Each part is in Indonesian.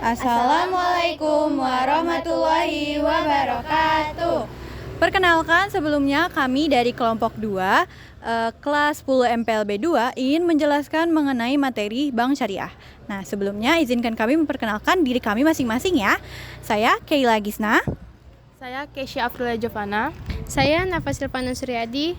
Assalamualaikum warahmatullahi wabarakatuh. Perkenalkan, sebelumnya kami dari kelompok 2 kelas 10 MPLB 2 ingin menjelaskan mengenai materi Bank Syariah. Nah, sebelumnya izinkan kami memperkenalkan diri kami masing-masing ya. Saya Keila Gisna. Saya Kesya Afrila Jovana. Saya Nafas Silvana Suryadi.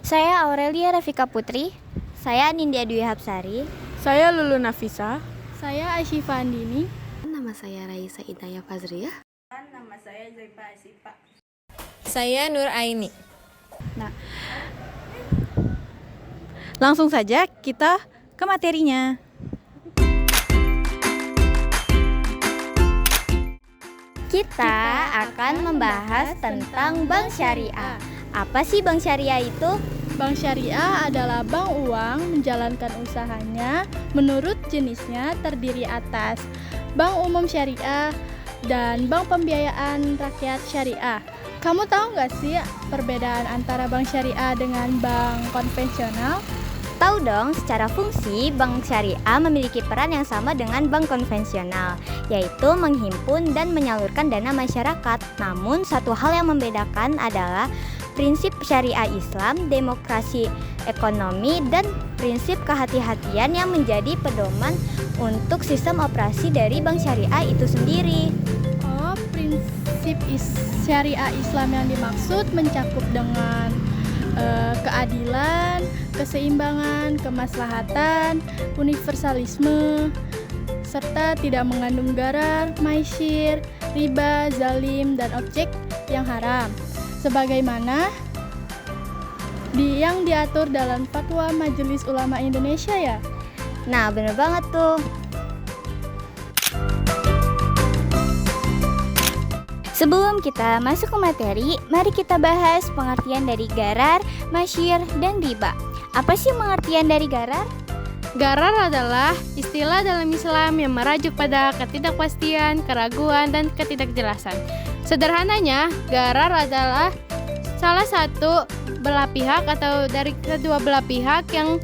Saya Aurelia Rafika Putri. Saya Nindya Dwi Hapsari. Saya Lulu Nafisa. Saya Asyifa Andini. Nama saya Raisa Inaya Fazriyah. Nama saya Zaifa Asifa. Saya Nur Aini. Nah, langsung saja kita ke materinya. Kita akan membahas tentang bank syariah. Apa sih bank syariah itu? Bank syariah adalah bank uang menjalankan usahanya menurut jenisnya terdiri atas bank umum syariah dan bank pembiayaan rakyat syariah. Kamu tahu nggak sih perbedaan antara bank syariah dengan bank konvensional? Tahu dong, secara fungsi bank syariah memiliki peran yang sama dengan bank konvensional, yaitu menghimpun dan menyalurkan dana masyarakat. Namun satu hal yang membedakan adalah prinsip syariah Islam, demokrasi ekonomi, dan prinsip kehati-hatian yang menjadi pedoman untuk sistem operasi dari bank syariah itu sendiri. Oh, prinsip syariah Islam yang dimaksud mencakup dengan keadilan, keseimbangan, kemaslahatan, universalisme, serta tidak mengandung gharar, maisir, riba, zalim, dan objek yang haram, sebagaimana yang diatur dalam Fatwa Majelis Ulama Indonesia ya. Nah, bener banget tuh. Sebelum kita masuk ke materi, mari kita bahas pengertian dari gharar, maisir, dan riba. Apa sih pengertian dari gharar? Gharar adalah istilah dalam Islam yang merujuk pada ketidakpastian, keraguan, dan ketidakjelasan. Sederhananya, gharar adalah salah satu belah pihak atau dari kedua belah pihak yang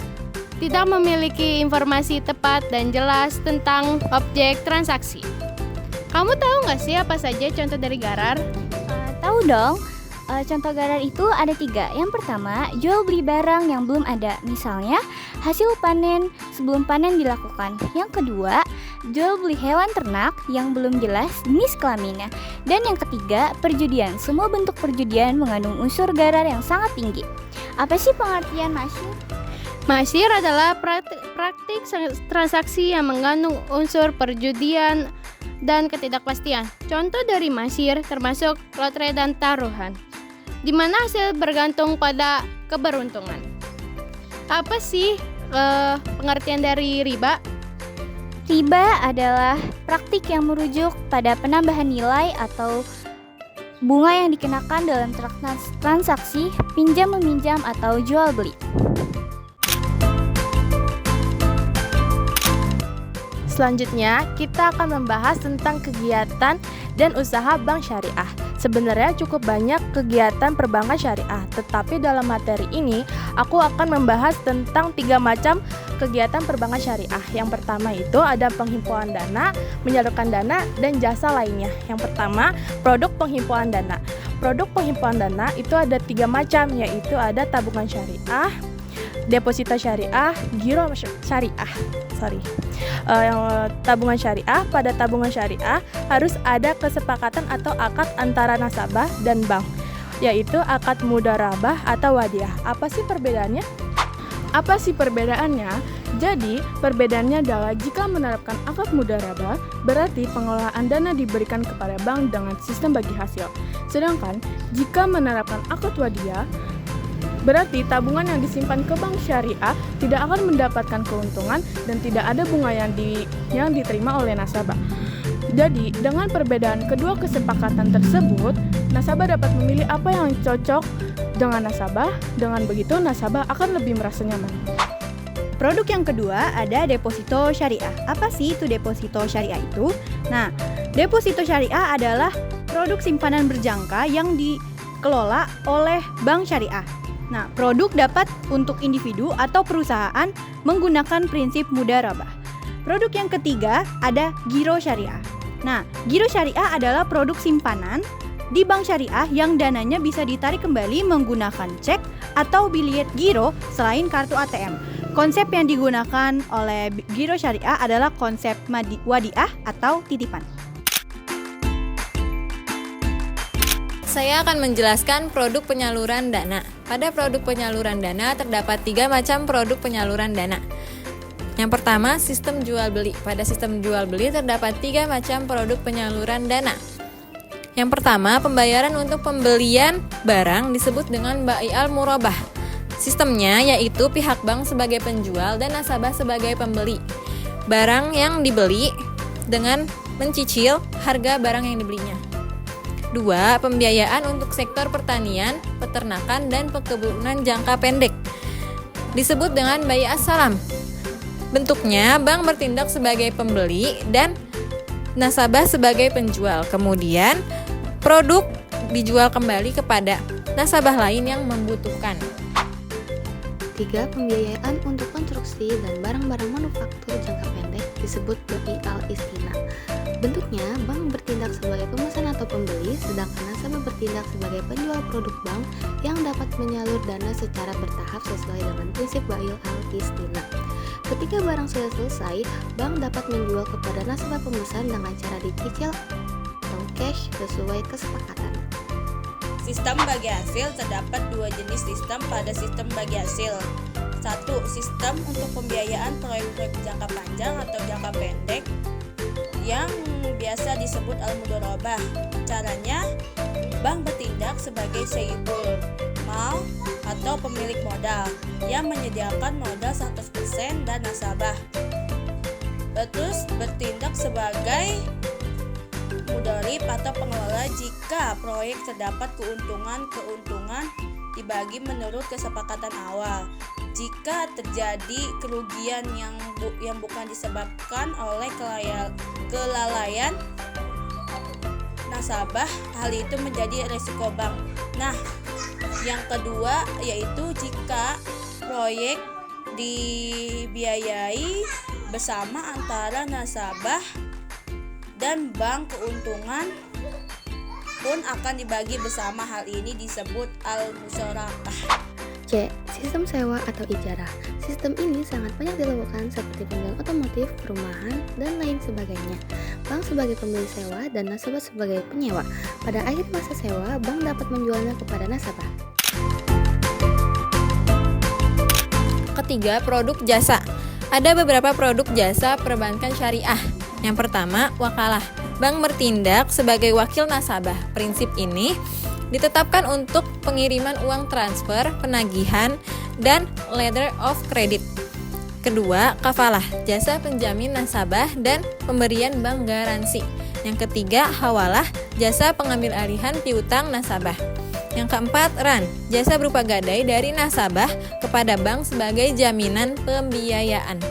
tidak memiliki informasi tepat dan jelas tentang objek transaksi. Kamu tahu nggak sih apa saja contoh dari gharar? Tahu dong. Contoh gharar itu ada 3. Yang pertama, jual beli barang yang belum ada. Misalnya, hasil panen sebelum panen dilakukan. Yang kedua, jual beli hewan ternak yang belum jelas jenis kelaminnya. Dan yang ketiga, perjudian. Semua bentuk perjudian mengandung unsur gharar yang sangat tinggi. Apa sih pengertian maisir? Maisir adalah praktik transaksi yang mengandung unsur perjudian dan ketidakpastian. Contoh dari maisir termasuk lotre dan taruhan, di mana hasil bergantung pada keberuntungan. Apa sih pengertian dari riba? Riba adalah praktik yang merujuk pada penambahan nilai atau bunga yang dikenakan dalam transaksi pinjam-meminjam atau jual beli. Selanjutnya, kita akan membahas tentang kegiatan dan usaha bank syariah. Sebenarnya cukup banyak kegiatan perbankan syariah, tetapi dalam materi ini aku akan membahas tentang 3 macam kegiatan perbankan syariah. Yang pertama itu ada penghimpunan dana, menyalurkan dana, dan jasa lainnya. Yang pertama, produk penghimpunan dana. Produk penghimpunan dana itu ada 3 macam, yaitu ada tabungan syariah, deposito syariah, giro syariah. Tabungan syariah, pada tabungan syariah harus ada kesepakatan atau akad antara nasabah dan bank, yaitu akad mudharabah atau wadiah. Apa sih perbedaannya? Jadi, perbedaannya adalah jika menerapkan akad mudharabah, berarti pengelolaan dana diberikan kepada bank dengan sistem bagi hasil. Sedangkan, jika menerapkan akad wadiah, berarti tabungan yang disimpan ke bank syariah tidak akan mendapatkan keuntungan dan tidak ada bunga yang diterima oleh nasabah. Jadi, dengan perbedaan kedua kesepakatan tersebut, nasabah dapat memilih apa yang cocok dengan nasabah. Dengan begitu, nasabah akan lebih merasa nyaman. Produk yang kedua ada deposito syariah. Apa sih itu deposito syariah itu? Nah, deposito syariah adalah produk simpanan berjangka yang dikelola oleh bank syariah. Nah, produk dapat untuk individu atau perusahaan menggunakan prinsip mudharabah. Produk yang ketiga ada giro syariah. Nah, giro syariah adalah produk simpanan di bank syariah yang dananya bisa ditarik kembali menggunakan cek atau biljet giro selain kartu ATM. Konsep yang digunakan oleh giro syariah adalah konsep wadiah atau titipan. Saya akan menjelaskan produk penyaluran dana. Pada produk penyaluran dana terdapat 3 macam produk penyaluran dana. Yang pertama, sistem jual beli. Pada sistem jual beli terdapat 3 macam produk penyaluran dana. Yang pertama, pembayaran untuk pembelian barang disebut dengan bai'al murabah. Sistemnya yaitu pihak bank sebagai penjual dan nasabah sebagai pembeli. Barang yang dibeli dengan mencicil harga barang yang dibelinya. 2. Pembiayaan untuk sektor pertanian, peternakan, dan perkebunan jangka pendek disebut dengan bai'as salam. Bentuknya, bank bertindak sebagai pembeli dan nasabah sebagai penjual. Kemudian, produk dijual kembali kepada nasabah lain yang membutuhkan. 3. Pembiayaan untuk konstruksi dan barang-barang manufaktur jangka pendek disebut bai'al istina. Bentuknya, bank bertindak sebagai pemesan atau pembeli, sedangkan nasabah bertindak sebagai penjual produk bank yang dapat menyalur dana secara bertahap sesuai dengan prinsip bai'al istina. Ketika barang sudah selesai, bank dapat menjual kepada nasabah pemesan dengan cara dicicil atau cash sesuai kesepakatan. Sistem bagi hasil terdapat 2 jenis sistem pada sistem bagi hasil. 1. Sistem untuk pembiayaan proyek-proyek jangka panjang atau jangka pendek yang biasa disebut al-mudharabah. Caranya, bank bertindak sebagai sayyidul mal atau pemilik modal yang menyediakan modal 100% dan nasabah. Terus bertindak sebagai mudharib atau pengelola jika proyek terdapat keuntungan dibagi menurut kesepakatan awal. Jika terjadi kerugian yang bukan disebabkan oleh kelalaian nasabah, hal itu menjadi risiko bank. Nah, yang kedua yaitu jika proyek dibiayai bersama antara nasabah dan bank, keuntungan pun akan dibagi bersama. Hal ini disebut al-musyarakah. C. Sistem sewa atau ijarah. Sistem ini sangat banyak dilakukan seperti bengkel otomotif, perumahan, dan lain sebagainya. Bank sebagai pembeli sewa dan nasabah sebagai penyewa. Pada akhir masa sewa, bank dapat menjualnya kepada nasabah. Ketiga, produk jasa. Ada beberapa produk jasa perbankan syariah. Yang pertama, wakalah. Bank bertindak sebagai wakil nasabah. Prinsip ini ditetapkan untuk pengiriman uang transfer, penagihan, dan letter of credit. Kedua, kafalah. Jasa penjamin nasabah dan pemberian bank garansi. Yang ketiga, hawalah. Jasa pengambil alihan piutang nasabah. Yang keempat, ran. Jasa berupa gadai dari nasabah kepada bank sebagai jaminan pembiayaan.